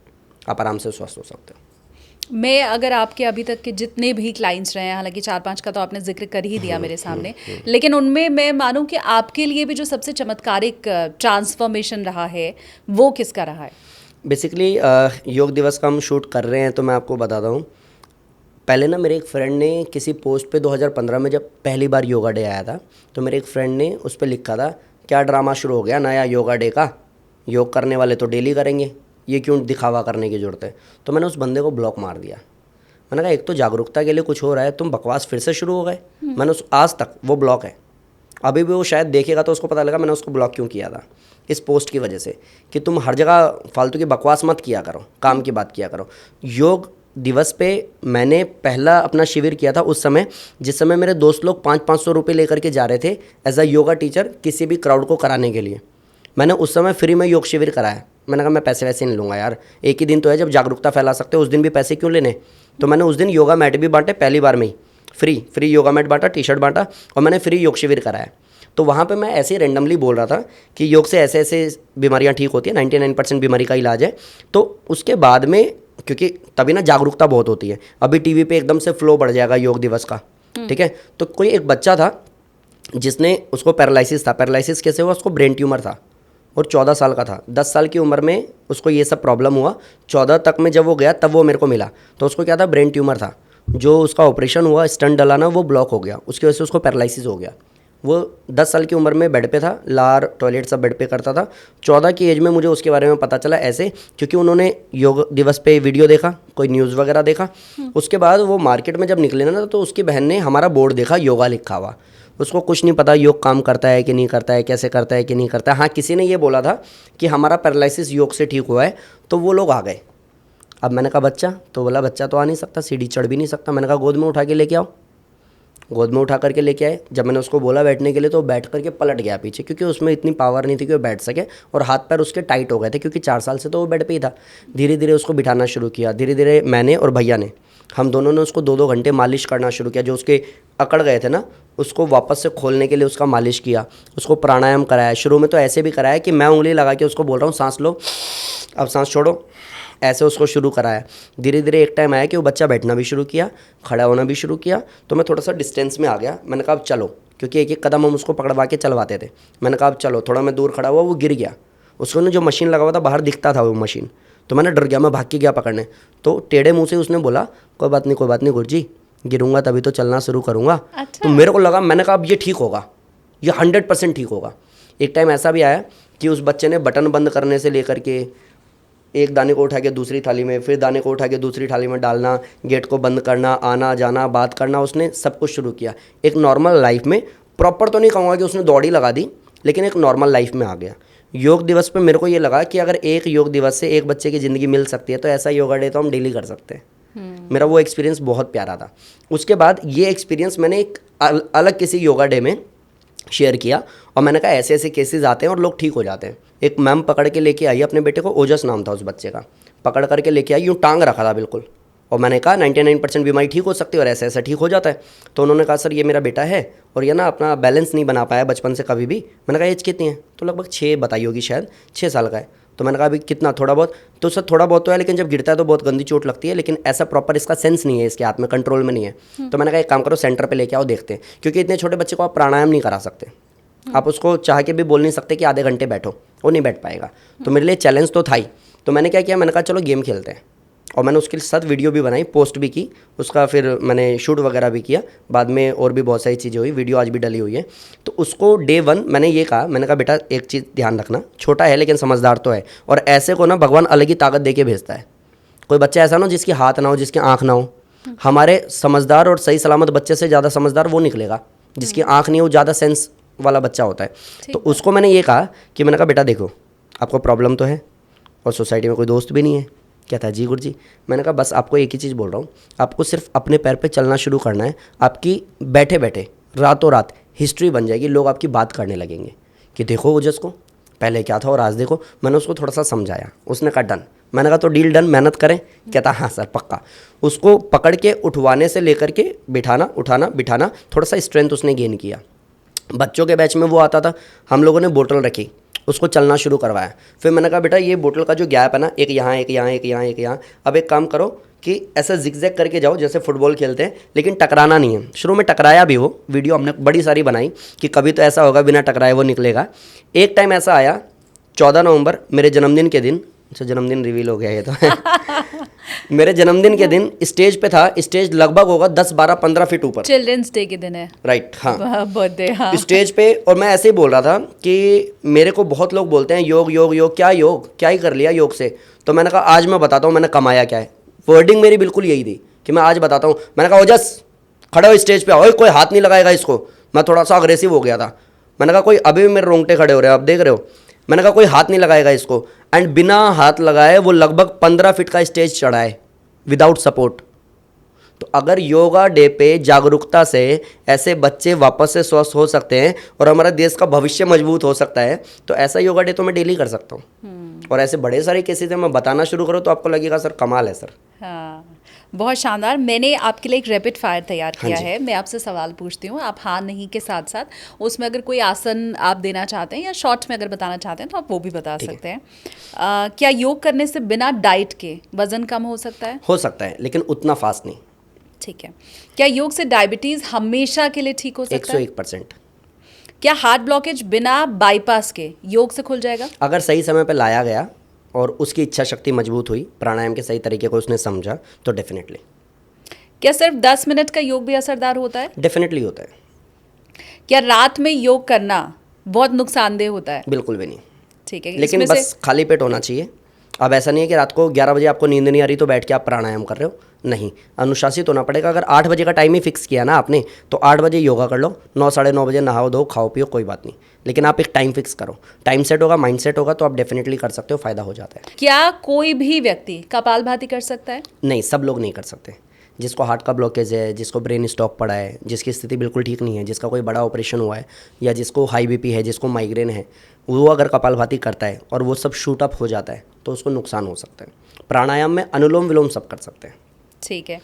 आप आराम से स्वस्थ हो सकते हो। मैं अगर आपके अभी तक के जितने भी क्लाइंट्स रहे हैं, हालांकि 4-5 का तो आपने जिक्र कर ही दिया मेरे सामने, लेकिन उनमें मैं मानूं कि आपके लिए भी जो सबसे चमत्कारिक ट्रांसफॉर्मेशन रहा है वो किसका रहा है? बेसिकली योग दिवस का हम शूट कर रहे हैं तो मैं आपको बताता हूँ। पहले ना मेरे एक फ्रेंड ने किसी पोस्ट पे 2015 में जब पहली बार योगा डे आया था, तो मेरे एक फ्रेंड ने उस पर लिखा था क्या ड्रामा शुरू हो गया नया योगा डे का, योग करने वाले तो डेली करेंगे, ये क्यों दिखावा करने की ज़रूरत है। तो मैंने उस बंदे को ब्लॉक मार दिया। मैंने कहा एक तो जागरूकता के लिए कुछ हो रहा है, तुम बकवास फिर से शुरू हो गए। मैंने आज तक वो ब्लॉक है, अभी भी वो शायद देखेगा तो उसको पता लगा मैंने उसको ब्लॉक क्यों किया था, इस पोस्ट की वजह से कि तुम हर जगह फालतू की बकवास मत किया करो, काम की बात किया करो। योग दिवस पे मैंने पहला अपना शिविर किया था उस समय, जिस समय मेरे दोस्त लोग 500-500 रुपये लेकर के जा रहे थे एज अ योगा टीचर किसी भी क्राउड को कराने के लिए। मैंने उस समय फ्री में योग शिविर कराया। मैंने कहा मैं पैसे वैसे नहीं लूँगा यार, एक ही दिन तो है जब जागरूकता फैला सकते हो, उस दिन भी पैसे क्यों लेने। तो मैंने उस दिन योगा मैट भी बांटे, पहली बार में ही फ्री योगा मैट बांटा, टी शर्ट बांटा, और मैंने फ्री योग शिविर कराया। तो वहाँ पे मैं ऐसे ही रैंडमली बोल रहा था कि योग से ऐसे ऐसे बीमारियाँ ठीक होती है, 99% बीमारी का इलाज है। तो उसके बाद में क्योंकि तभी ना जागरूकता बहुत होती है, अभी टीवी पे एकदम से फ्लो बढ़ जाएगा योग दिवस का, ठीक है। तो कोई एक बच्चा था जिसने, उसको पैरालिसिस था। पैरालिसिस कैसे हुआ, उसको ब्रेन ट्यूमर था और 14 साल का था। 10 साल की उम्र में उसको ये सब प्रॉब्लम हुआ। 14 तक में जब वो गया तब वो मेरे को मिला। तो उसको क्या था, ब्रेन ट्यूमर था। जो उसका ऑपरेशन हुआ, स्टंट डलाना, वो ब्लॉक हो गया, उसकी वजह से उसको पैरालिसिस हो गया। वो 10 साल की उम्र में बेड पे था, लार टॉयलेट सब बेड पे करता था। 14 की एज में मुझे उसके बारे में पता चला ऐसे, क्योंकि उन्होंने योग दिवस पे वीडियो देखा, कोई न्यूज़ वगैरह देखा। उसके बाद वो मार्केट में जब निकले ना, तो उसकी बहन ने हमारा बोर्ड देखा, योगा लिखा हुआ। उसको कुछ नहीं पता योग काम करता है कि नहीं करता है, कैसे करता है कि नहीं करता है। हाँ, किसी ने ये बोला था कि हमारा पैरालिसिस योग से ठीक हुआ है, तो वो लोग आ गए। अब मैंने कहा बच्चा, तो बोला बच्चा तो आ नहीं सकता, सीढ़ी चढ़ भी नहीं सकता। मैंने कहा गोद में उठा के लेके आओ। गोद में उठा करके लेके आए। जब मैंने उसको बोला बैठने के लिए, तो बैठ करके पलट गया पीछे, क्योंकि उसमें इतनी पावर नहीं थी कि वो बैठ सके, और हाथ पैर उसके टाइट हो गए थे, क्योंकि 4 साल से तो वो बेड पे ही था। धीरे धीरे उसको बिठाना शुरू किया। धीरे धीरे मैंने और भैया ने, हम दोनों ने उसको 2-2 घंटे मालिश करना शुरू किया। जो उसके अकड़ गए थे ना, उसको वापस से खोलने के लिए उसका मालिश किया। उसको प्राणायाम कराया। शुरू में तो ऐसे भी कराया कि मैं उंगली लगा के उसको बोल रहा हूँ सांस लो, अब सांस छोड़ो, ऐसे उसको शुरू कराया। धीरे धीरे एक टाइम आया कि वो बच्चा बैठना भी शुरू किया, खड़ा होना भी शुरू किया। तो मैं थोड़ा सा डिस्टेंस में आ गया। मैंने कहा अब चलो, क्योंकि एक एक कदम हम उसको पकड़वा के चलवाते थे। मैंने कहा अब चलो। थोड़ा मैं दूर खड़ा हुआ, वो गिर गया। उसको ने जो मशीन लगा हुआ था बाहर दिखता था वो मशीन, तो मैंने डर गया, मैं भाग के गया पकड़ने। तो टेढ़े मुँह से उसने बोला कोई बात नहीं, कोई बात नहीं गुरुजी, गिरूंगा तभी तो चलना शुरू करूँगा। अच्छा। तो मेरे को लगा, मैंने कहा अब ये ठीक होगा, ये 100% ठीक होगा। एक टाइम ऐसा भी आया कि उस बच्चे ने बटन बंद करने से लेकर के, एक दाने को उठा के दूसरी थाली में, फिर दाने को उठा के दूसरी थाली में डालना, गेट को बंद करना, आना जाना, बात करना, उसने सब कुछ शुरू किया। एक नॉर्मल लाइफ में, प्रॉपर तो नहीं कहूँगा कि उसने दौड़ी लगा दी, लेकिन एक नॉर्मल लाइफ में आ गया। योग दिवस पे मेरे को ये लगा कि अगर एक योग दिवस से एक बच्चे की ज़िंदगी मिल सकती है, तो ऐसा योगा डे तो हम डेली कर सकते हैं। मेरा वो एक्सपीरियंस बहुत प्यारा था। उसके बाद ये एक्सपीरियंस मैंने एक अलग किसी योगा डे में शेयर किया, और मैंने कहा ऐसे ऐसे केसेस आते हैं और लोग ठीक हो जाते हैं। एक मैम पकड़ के लेके आई अपने बेटे को, ओजस नाम था उस बच्चे का, पकड़ करके लेके आई, यूँ टांग रखा था बिल्कुल। और मैंने कहा 99% बीमारी ठीक हो सकती है और ऐसा ऐसा ठीक हो जाता है। तो उन्होंने कहा सर ये मेरा बेटा है और ये ना अपना बैलेंस नहीं बना पाया बचपन से कभी भी। मैंने कहा एज कितनी है? तो लगभग 6 बताई होगी शायद, 6 साल का है। तो मैंने कहा अभी कितना? थोड़ा बहुत। तो सर थोड़ा बहुत तो है, लेकिन जब गिरता है तो बहुत गंदी चोट लगती है, लेकिन ऐसा प्रॉपर इसका सेंस नहीं है, इसके हाथ में कंट्रोल में नहीं है। तो मैंने कहा एक काम करो, सेंटर पे लेके आओ, देखते हैं, क्योंकि इतने छोटे बच्चे को आप प्राणायाम नहीं करा सकते। आप उसको चाह के भी बोल नहीं सकते कि आधे घंटे बैठो, वो नहीं बैठ पाएगा। तो मेरे लिए चैलेंज तो था ही। तो मैंने क्या किया, मैंने कहा चलो गेम खेलते हैं, और मैंने उसके साथ वीडियो भी बनाई, पोस्ट भी की उसका, फिर मैंने शूट वगैरह भी किया। बाद में और भी बहुत सारी चीज़ें हुई, वीडियो आज भी डली हुई है। तो उसको डे 1 मैंने ये कहा, मैंने कहा बेटा एक चीज़ ध्यान रखना, छोटा है लेकिन समझदार तो है, और ऐसे को ना भगवान अलग ही ताकत दे के भेजता है। कोई बच्चा ऐसा ना हो जिसकी हाथ ना हो, जिसकी आँख ना हो। हमारे समझदार और सही सलामत बच्चे से ज़्यादा समझदार वो निकलेगा जिसकी आँख नहीं हो, ज़्यादा सेंस वाला बच्चा होता है। तो उसको मैंने ये कहा कि मैंने कहा बेटा देखो, आपको प्रॉब्लम तो है और सोसाइटी में कोई दोस्त भी नहीं है। कहता है जी गुरुजी। मैंने कहा बस आपको एक ही चीज़ बोल रहा हूँ, आपको सिर्फ अपने पैर पे चलना शुरू करना है। आपकी बैठे बैठे रातों रात हिस्ट्री बन जाएगी, लोग आपकी बात करने लगेंगे कि देखो ओजस को पहले क्या था और आज देखो। मैंने उसको थोड़ा सा समझाया, उसने कहा डन। मैंने कहा तो डील डन, मेहनत करें। कहता हाँ सर पक्का। उसको पकड़ के उठवाने से लेकर के बिठाना, उठाना, बिठाना, थोड़ा सा स्ट्रेंथ उसने गेन किया। बच्चों के बैच में वो आता था, हम लोगों ने बोतल रखी, उसको चलना शुरू करवाया। फिर मैंने कहा बेटा ये बोतल का जो गैप है ना, एक यहाँ, एक यहाँ, एक यहाँ, एक यहाँ, अब एक काम करो कि ऐसा जिगजैग करके जाओ जैसे फुटबॉल खेलते हैं, लेकिन टकराना नहीं है। शुरू में टकराया भी, वो वीडियो हमने बड़ी सारी बनाई कि कभी तो ऐसा होगा बिना टकराए वो निकलेगा। एक टाइम ऐसा आया 14 नवंबर मेरे जन्मदिन के दिन, अच्छा जन्मदिन रिवील हो गया ये तो मेरे जन्मदिन के दिन स्टेज पे था, स्टेज लगभग होगा 10, 12, 15 फीट ऊपर, चिल्ड्रंस डे के दिन है, राइट? हाँ, बर्थडे। हाँ, स्टेज पे। और मैं ऐसे ही बोल रहा था कि मेरे को बहुत लोग बोलते हैं योग योग योग, क्या योग, क्या ही कर लिया योग से। तो मैंने कहा आज मैं बताता हूँ मैंने कमाया क्या है। वर्डिंग मेरी बिल्कुल यही थी कि मैं आज बताता हूँ। मैंने कहा ओजस खड़े हो स्टेज पे, ओए कोई हाथ नहीं लगाएगा इसको। मैं थोड़ा सा अग्रेसिव हो गया था। मैंने कहा कोई, अभी भी मेरे रोंगटे खड़े हो रहे हैं, आप देख रहे हो। मैंने कहा कोई हाथ नहीं लगाएगा इसको, एंड बिना हाथ लगाए वो लगभग 15 फीट का स्टेज चढ़ाए विदाउट सपोर्ट। तो अगर योगा डे पे जागरूकता से ऐसे बच्चे वापस से स्वस्थ हो सकते हैं और हमारा देश का भविष्य मजबूत हो सकता है, तो ऐसा योगा डे तो मैं डेली कर सकता हूँ। और ऐसे बड़े सारे केसेस हैं, मैं बताना शुरू करूँ तो आपको लगेगा सर कमाल है सर। हाँ, बहुत शानदार। मैंने आपके लिए एक रैपिड फायर तैयार किया हाँ है। मैं आपसे सवाल पूछती हूँ, आप हाँ नहीं के साथ साथ उसमें अगर कोई आसन आप देना चाहते हैं या शॉर्ट में अगर बताना चाहते हैं तो आप वो भी बता सकते हैं। क्या योग करने से बिना डाइट के वजन कम हो सकता है? हो सकता है, लेकिन उतना फास्ट नहीं। ठीक है। क्या योग से डायबिटीज हमेशा के लिए ठीक हो सकता है? 101%। क्या हार्ट ब्लॉकेज बिना बाईपास के योग से खुल जाएगा? अगर सही समय पर लाया गया और उसकी इच्छा शक्ति मजबूत हुई, प्राणायाम के सही तरीके को उसने समझा, तो डेफिनेटली। क्या सिर्फ 10 मिनट का योग भी असरदार होता है? डेफिनेटली होता है। क्या रात में योग करना बहुत नुकसानदेह होता है? बिल्कुल भी नहीं। ठीक है, लेकिन इसमें बस खाली पेट होना चाहिए। अब ऐसा नहीं है कि रात को 11 बजे आपको नींद नहीं आ रही तो बैठ के आप प्राणायाम कर रहे हो, नहीं, अनुशासित होना पड़ेगा। अगर 8 बजे का टाइम ही फिक्स किया ना आपने, तो 8 बजे योगा कर लो, 9 साढ़े 9 बजे नहाओ धो खाओ पियो, कोई बात नहीं, लेकिन आप एक टाइम फिक्स करो। टाइम सेट होगा, माइंड सेट होगा, तो आप डेफिनेटली कर सकते हो, फ़ायदा हो जाता है। क्या कोई भी व्यक्ति कपालभाति कर सकता है? नहीं, सब लोग नहीं कर सकते। जिसको हार्ट का ब्लॉकेज है, जिसको ब्रेन स्टॉप पड़ा है, जिसकी स्थिति बिल्कुल ठीक नहीं है, जिसका कोई बड़ा ऑपरेशन हुआ है, या जिसको हाई बीपी है, जिसको माइग्रेन है, वो अगर कपालभाति करता है और वो सब शूट अप हो जाता है तो उसको नुकसान हो सकता है। प्राणायाम में अनुलोम विलोम सब कर सकते हैं। ठीक है।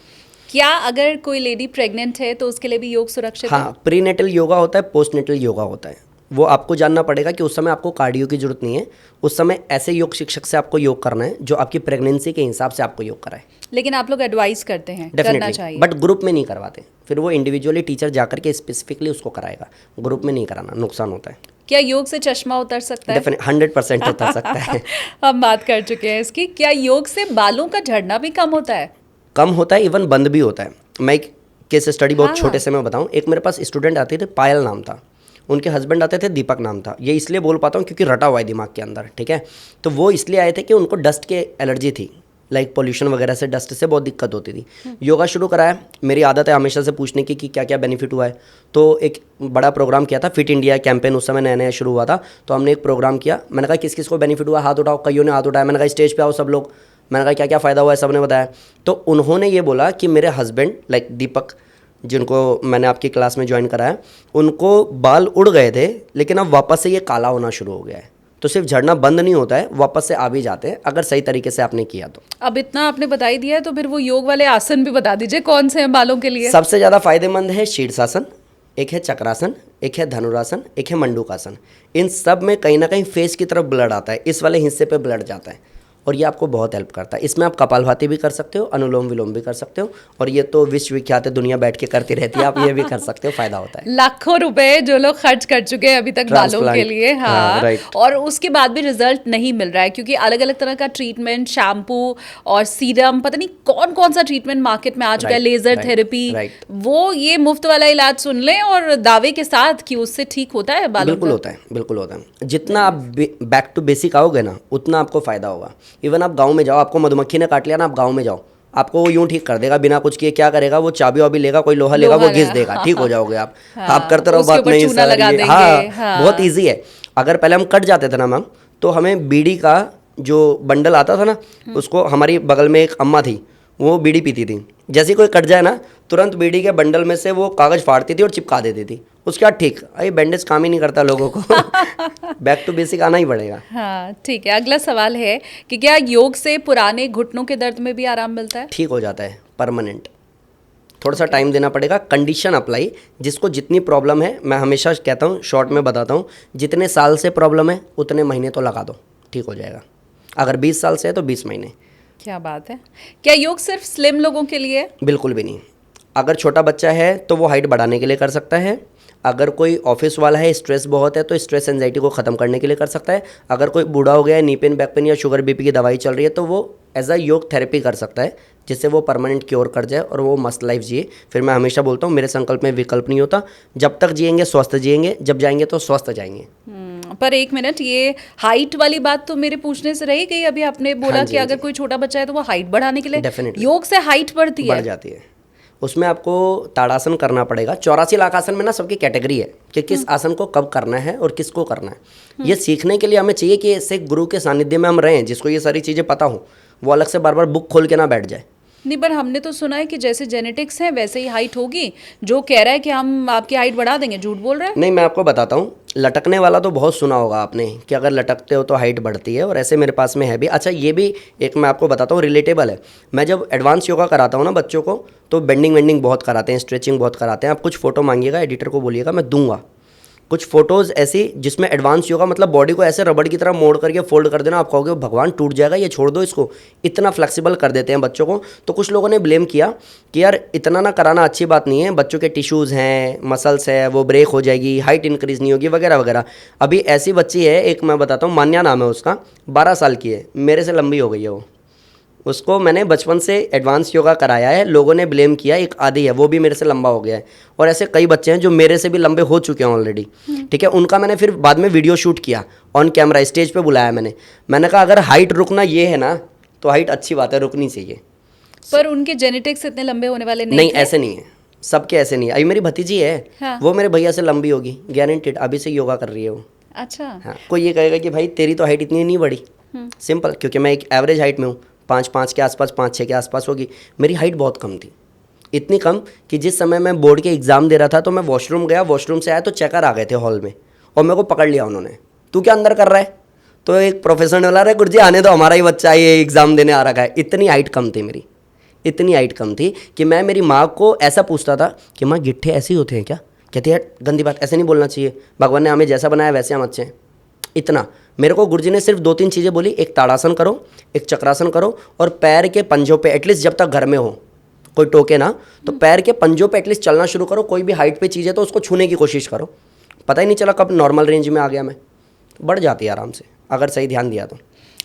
क्या अगर कोई लेडी प्रेग्नेंट है तो उसके लिए भी योग सुरक्षित है? हाँ, प्रीनेटल योगा होता है, पोस्टनेटल योगा होता है। वो आपको जानना पड़ेगा कि उस समय आपको कार्डियो की जरूरत नहीं है, उस समय ऐसे योग शिक्षक से आपको योग करना है जो आपकी प्रेगनेंसी के हिसाब से आपको योग कराए। लेकिन आप लोग एडवाइस करते हैं करना चाहिए, बट ग्रुप में नहीं करवाते, फिर वो इंडिविजुअली टीचर जाकर के स्पेसिफिकली उसको कराएगा, ग्रुप में नहीं कराना, नुकसान होता है। क्या योग से चश्मा उतर सकता है? 100% उतर सकता है। हम बात कर चुके हैं इसकी। क्या योग से बालों का झड़ना भी कम होता है? कम होता है, इवन बंद भी होता है। मैं एक केस स्टडी बहुत छोटे से मैं बताऊं। एक मेरे पास स्टूडेंट आते थे, पायल नाम था, उनके हस्बैंड आते थे, दीपक नाम था। ये इसलिए बोल पाता हूँ क्योंकि रटा हुआ है दिमाग के अंदर, ठीक है। तो वो इसलिए आए थे कि उनको डस्ट के एलर्जी थी, लाइक पोल्यूशन वगैरह से, डस्ट से बहुत दिक्कत होती थी। योगा शुरू कराया, मेरी आदत है हमेशा से पूछने की कि क्या क्या बेनिफिट हुआ है। तो एक बड़ा प्रोग्राम किया था, फिट इंडिया कैंपेन उस समय नया नया शुरू हुआ था, तो हमने एक प्रोग्राम किया। मैंने कहा किस किस को बेनिफिट हुआ, हाथ उठाओ। कईयों ने हाथ उठाया। मैंने कहा स्टेज पे आओ सब लोग। मैंने कहा क्या क्या फ़ायदा हुआ है, सब ने बताया। तो उन्होंने ये बोला कि मेरे हस्बैंड लाइक दीपक, जिनको मैंने आपकी क्लास में ज्वाइन कराया, उनको बाल उड़ गए थे, लेकिन अब वापस से ये काला होना शुरू हो गया है। तो सिर्फ झड़ना बंद नहीं होता है, वापस से आ भी जाते हैं अगर सही तरीके से आपने किया तो। अब इतना आपने बता ही दिया है तो फिर वो योग वाले आसन भी बता दीजिए कौन से हैं बालों के लिए? सबसे ज़्यादा फायदेमंद है शीर्षासन, एक है चक्रासन, एक है धनुरासन, एक है मंडूकासन। इन सब में कहीं ना कहीं फेस की तरफ ब्लड आता है, इस वाले हिस्से पे ब्लड जाता है, और ये आपको बहुत हेल्प करता है। इसमें आप कपालभाति भी कर सकते हो, अनुलोम विलोम भी कर सकते हो, और ये तो विश्वविख्यात है, दुनिया बैठ के करती रहती है, आप ये भी कर सकते हो, फायदा होता है। लाखों रुपए जो लोग खर्च कर चुके हैं अभी तक बालों के लिए, हाँ, राइट। और उसके बाद भी रिजल्ट नहीं मिल रहा है, क्योंकि अलग अलग तरह का ट्रीटमेंट, शैम्पू और सीरम, पता नहीं कौन कौन सा ट्रीटमेंट मार्केट में आ चुका है, लेजर थेरेपी, वो ये मुफ्त वाला इलाज सुन लें और दावे के साथ कि उससे ठीक होता है बालों। बिल्कुल होता है, बिल्कुल होता है। जितना आप बैक टू बेसिक आओगे ना, उतना आपको फायदा होगा। इवन आप गाँव में जाओ, आपको मधुमक्खी ने काट लिया ना, आप गांव में जाओ, आपको वो यूं ठीक कर देगा बिना कुछ किए। क्या करेगा वो? चाबी वाबी लेगा, कोई लोहा लेगा, वो घिस देगा, ठीक हो जाओगे आप। हाँ, आप करते रहो, बात नहीं सारी। हाँ, बहुत इजी है। अगर पहले हम कट जाते थे ना मैम, तो हमें बीड़ी का जो बंडल आता था ना, उसको, हमारी बगल में एक अम्मा थी, वो बीड़ी पीती थी, जैसे कोई कट जाए ना, तुरंत बीड़ी के बंडल में से वो कागज़ फाड़ती थी और चिपका देती थी। उसके बाद ठीक, ये बैंडेज काम ही नहीं करता लोगों को। बैक टू बेसिक आना ही पड़ेगा। हाँ, ठीक है। अगला सवाल है कि क्या योग से पुराने घुटनों के दर्द में भी आराम मिलता है? ठीक हो जाता है, परमानेंट। थोड़ा सा टाइम देना पड़ेगा, कंडीशन अप्लाई, जिसको जितनी प्रॉब्लम है, मैं हमेशा कहता हूँ, शॉर्ट में बताता हूँ, जितने साल से प्रॉब्लम है उतने महीने तो लगा दो, ठीक हो जाएगा। अगर 20 साल से है तो 20 महीने। क्या बात है। क्या योग सिर्फ स्लिम लोगों के लिए है? बिल्कुल भी नहीं। अगर छोटा बच्चा है तो वो हाइट बढ़ाने के लिए कर सकता है। अगर कोई ऑफिस वाला है, स्ट्रेस बहुत है, तो स्ट्रेस एंजाइटी को ख़त्म करने के लिए कर सकता है। अगर कोई बूढ़ा हो गया है, नी पेन, बैक पेन या शुगर बीपी की दवाई चल रही है, तो वो एज अ योग थेरेपी कर सकता है, जिससे वो परमानेंट क्योर कर जाए और वो मस्त लाइफ जिए। फिर मैं हमेशा बोलता हूँ, मेरे संकल्प में विकल्प नहीं होता। जब तक जिएंगे स्वस्थ जिएंगे, जब जाएंगे तो स्वस्थ जाएंगे। पर एक मिनट, ये हाइट वाली बात तो मेरे पूछने से रही गई। अभी आपने बोला कि अगर कोई छोटा बच्चा है तो वो हाइट बढ़ाने के लिए डेफिनेटली योग से हाइट बढ़ती बढ़ जाती है। उसमें आपको ताड़ासन करना पड़ेगा। 84 लाख आसन में ना सबकी कैटेगरी है कि किस आसन को कब करना है और किसको करना है। ये सीखने के लिए हमें चाहिए कि ऐसे गुरु के सानिध्य में हम रहें, जिसको ये सारी चीज़ें पता हो, वो अलग से बार बार बुक खोल के ना बैठ जाए। नहीं, पर हमने तो सुना है कि जैसे जेनेटिक्स है वैसे ही हाइट होगी। जो कह रहा है कि हम आपकी हाइट बढ़ा देंगे, झूठ बोल रहा है। नहीं, मैं आपको बताता हूँ, लटकने वाला तो बहुत सुना होगा आपने कि अगर लटकते हो तो हाइट बढ़ती है, और ऐसे मेरे पास में है भी। अच्छा, ये भी एक मैं आपको बताता हूँ, रिलेटेबल है। मैं जब एडवांस योगा कराता हूँ ना बच्चों को, तो बेंडिंग वेंडिंग बहुत कराते हैं, स्ट्रेचिंग बहुत कराते हैं। आप कुछ फोटो मांगिएगा, एडिटर को बोलिएगा, मैं दूंगा कुछ फोटोज़ ऐसी जिसमें एडवांस योगा, मतलब बॉडी को ऐसे रबड़ की तरह मोड़ करके फोल्ड कर देना। आप कहोगे भगवान टूट जाएगा, ये छोड़ दो इसको। इतना फ्लेक्सिबल कर देते हैं बच्चों को। तो कुछ लोगों ने ब्लेम किया कि यार इतना ना कराना अच्छी बात नहीं है, बच्चों के टिश्यूज़ हैं, मसल्स है, वो ब्रेक हो जाएगी, हाइट इंक्रीज़ नहीं होगी, वगैरह वगैरह। अभी ऐसी बच्ची है, एक मैं बताता हूँ, मान्या नाम है उसका, 12 साल की है, मेरे से लंबी हो गई है वो। उसको मैंने बचपन से एडवांस योगा कराया है, लोगों ने ब्लेम किया एक आदि है, वो भी मेरे से लंबा हो गया है, और ऐसे कई बच्चे हैं जो मेरे से भी लंबे हो चुके हैं ऑलरेडी, ठीक है। उनका मैंने फिर बाद में वीडियो शूट किया, ऑन कैमरा स्टेज पे बुलाया मैंने कहा अगर हाइट रुकना ये है ना तो हाइट अच्छी बात है, रुकनी चाहिए। पर उनके जेनेटिक्स इतने लंबे होने वाले नहीं थे? ऐसे नहीं है, सबके ऐसे नहीं है। अभी मेरी भतीजी है, हाँ। वो मेरे भैया से लंबी होगी गारंटेड, अभी से योगा कर रही है वो। अच्छा। हाँ, कोई ये कहेगा कि भाई तेरी तो हाइट इतनी नहीं बढ़ी, सिंपल, क्योंकि मैं एक एवरेज हाइट में हूँ, 5'5" के आसपास, 5'6" के आसपास होगी। मेरी हाइट बहुत कम थी, इतनी कम कि जिस समय मैं बोर्ड के एग्ज़ाम दे रहा था तो मैं वॉशरूम गया, वॉशरूम से आया तो चेकर आ गए थे हॉल में, और मेरे को पकड़ लिया उन्होंने, तू क्या अंदर कर रहा है? तो एक प्रोफेसर ने बोला, अरे गुरुजी आने तो, हमारा ही बच्चा ये एग्ज़ाम देने आ रखा है। इतनी हाइट कम थी मेरी, इतनी हाइट कम थी कि मैं मेरी माँ को ऐसा पूछता था कि माँ गिट्ठे ऐसे ही होते हैं क्या? कहती है गंदी बात, ऐसे नहीं बोलना चाहिए, भगवान ने हमें जैसा बनाया वैसे हम अच्छे हैं। इतना मेरे को गुरुजी ने सिर्फ 2-3 चीज़ें बोली, एक ताड़ासन करो, एक चक्रासन करो, और पैर के पंजों पे एटलीस्ट जब तक घर में हो कोई टोके ना, तो पैर के पंजों पे एटलीस्ट चलना शुरू करो। कोई भी हाइट पे चीज़ है तो उसको छूने की कोशिश करो। पता ही नहीं चला कब नॉर्मल रेंज में आ गया मैं, बढ़ जाती है आराम से अगर सही ध्यान दिया तो।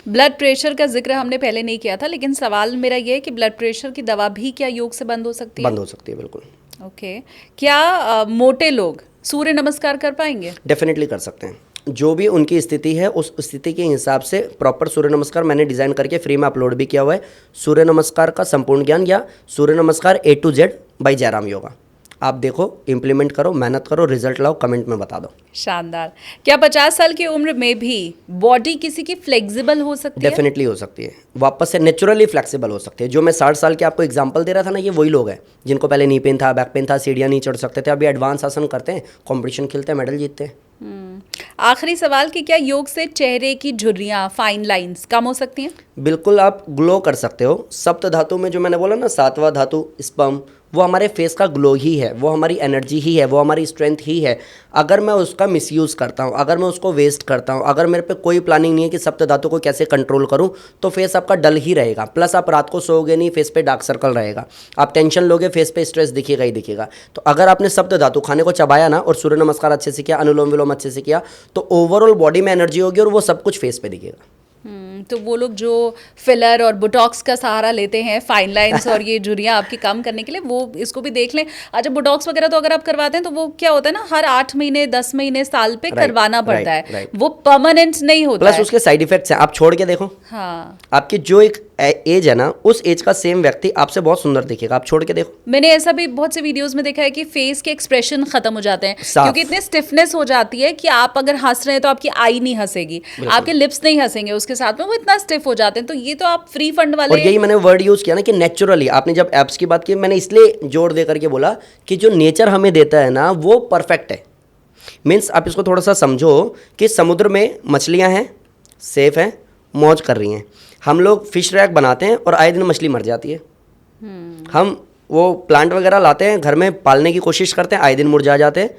ब्लड प्रेशर का जिक्र हमने पहले नहीं किया था, लेकिन सवाल मेरा ये है कि ब्लड प्रेशर की दवा भी क्या योग से बंद हो सकती है? बंद हो सकती है बिल्कुल। ओके। क्या मोटे लोग सूर्य नमस्कार कर पाएंगे? डेफिनेटली कर सकते हैं, जो भी उनकी स्थिति है उस स्थिति के हिसाब से प्रॉपर सूर्य नमस्कार मैंने डिज़ाइन करके फ्री में अपलोड भी किया हुआ है। सूर्य नमस्कार का संपूर्ण ज्ञान या सूर्य नमस्कार A to Z by Jairam Yoga, आप देखो, इम्प्लीमेंट करो, मेहनत करो, रिजल्ट लाओ, कमेंट में बता दो। शानदार। क्या 50 साल की उम्र में भी बॉडी किसी की फ्लेक्सिबल हो सकती है? डेफिनेटली हो सकती है, वापस से नेचुरली फ्लेक्सिबल हो सकती है। जो मैं 60 साल के आपको एग्जांपल दे रहा था ना, ये वही लोग हैं जिनको पहले नी पेन था, बैक पेन था, सीढ़ियाँ नहीं चढ़ सकते थे, अभी एडवांस आसन करते हैं, कॉम्पिटिशन खेलते हैं, मेडल जीतते हैं। आखिरी सवाल कि क्या योग से चेहरे की झुर्रियाँ, फाइन लाइंस कम हो सकती हैं? बिल्कुल, आप ग्लो कर सकते हो। सप्त धातु में जो मैंने बोला ना, 7वां धातु स्पर्म, वो हमारे फेस का ग्लो ही है, वो हमारी एनर्जी ही है, वो हमारी स्ट्रेंथ ही है। अगर मैं उसका मिसयूज़ करता हूँ, अगर मैं उसको वेस्ट करता हूँ, अगर मेरे पे कोई प्लानिंग नहीं है कि सप्त धातु को कैसे कंट्रोल करूँ, तो फेस आपका डल ही रहेगा। प्लस आप रात को सोओगे नहीं, फेस पे डार्क सर्कल रहेगा, आप टेंशन लोगे, फेस पे स्ट्रेस दिखेगा ही दिखेगा। तो अगर आपने सप्त धातु खाने को चबाया ना, और सूर्य नमस्कार अच्छे से किया, अनुलोम विलोम अच्छे से किया, तो ओवरऑल बॉडी में एनर्जी होगी और वो सब कुछ फेस पे दिखेगा। तो वो लोग जो फिलर और बोटॉक्स का सहारा लेते हैं फाइन लाइंस और ये झुर्रियाँ आपकी कम करने के लिए, वो इसको भी देख लें। अच्छा, बोटॉक्स वगैरह तो अगर आप करवाते हैं तो वो क्या होता है ना, हर 8 महीने 10 महीने साल पे करवाना पड़ता है, वो परमानेंट नहीं होता है। प्लस उसके साइड इफेक्ट्स हैं, आप छोड़ के देखो। हाँ, आपकी जो एक एज है ना, उस एज का सेम व्यक्ति आपसे बहुत सुंदर दिखेगा, आप छोड़ के देखो। मैंने ऐसा भी बहुत से वीडियोस में देखा है कि फेस के एक्सप्रेशन खत्म हो जाते हैं, क्योंकि इतने स्टिफनेस हो जाती है कि आप अगर हंस रहे हैं तो आपकी आई नहीं हंसेगी, आपके लिप्स नहीं हंसेंगे उसके साथ में, वो इतना स्टिफ हो जाते हैं। तो ये तो आप फ्री फंड वाले, और यही मैंने वर्ड यूज किया ना कि नेचुरली, आपने जब एप्स की बात की, मैंने इसलिए जोर दे करके बोला कि जो नेचर हमें देता है ना, वो परफेक्ट है। मीन्स आप इसको थोड़ा सा समझो कि समुद्र में मछलियां हैं, सेफ हैं, मौज कर रही हैं। हम लोग फिश रैक बनाते हैं और आए दिन मछली मर जाती है। हम वो प्लांट वगैरह लाते हैं, घर में पालने की कोशिश करते हैं, आए दिन मुरझा जाते हैं।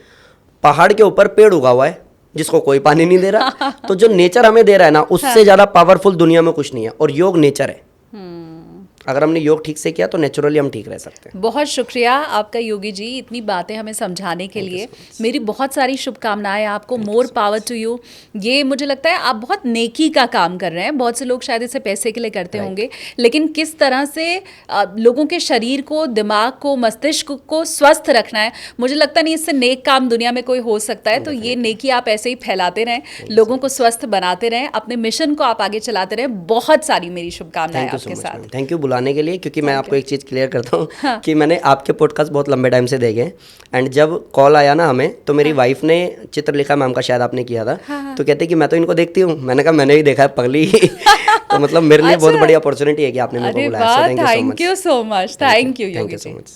पहाड़ के ऊपर पेड़ उगा हुआ है जिसको कोई पानी नहीं दे रहा। तो जो नेचर हमें दे रहा है ना, उससे ज़्यादा पावरफुल दुनिया में कुछ नहीं है, और योग नेचर है। अगर हमने योग ठीक से किया तो नेचुरली हम ठीक रह सकते हैं। बहुत शुक्रिया आपका योगी जी, इतनी बातें हमें समझाने के लिए। मेरी बहुत सारी शुभकामनाएं आपको, मोर पावर टू यू। ये मुझे लगता है आप बहुत नेकी का काम कर रहे हैं। बहुत से लोग शायद इसे पैसे के लिए करते होंगे, लेकिन किस तरह से लोगों के शरीर को, दिमाग को, मस्तिष्क को स्वस्थ रखना है, मुझे लगता नहीं इससे नेक काम दुनिया में कोई हो सकता है। तो ये नेकी आप ऐसे ही फैलाते रहें, लोगों को स्वस्थ बनाते रहें, अपने मिशन को आप आगे चलाते रहें। बहुत सारी मेरी शुभकामनाएं आपके साथ। थैंक यू बुलाने के लिए, क्योंकि मैं आपको एक चीज़ क्लियर करता हूँ कि मैंने आपके पॉडकास्ट बहुत लंबे टाइम से देखे, एंड जब कॉल आया ना हमें, तो मेरी वाइफ ने चित्रलेखा मैम का शायद आपने किया था, तो कहते कि मैं तो इनको देखती हूँ। मैंने कहा मैंने भी देखा है पगली। तो मतलब मेरे लिए बहुत बड़ी अपॉर्चुनिटी है कि आपने मेरे को बुलाया। Thank you so much. Thank you so much.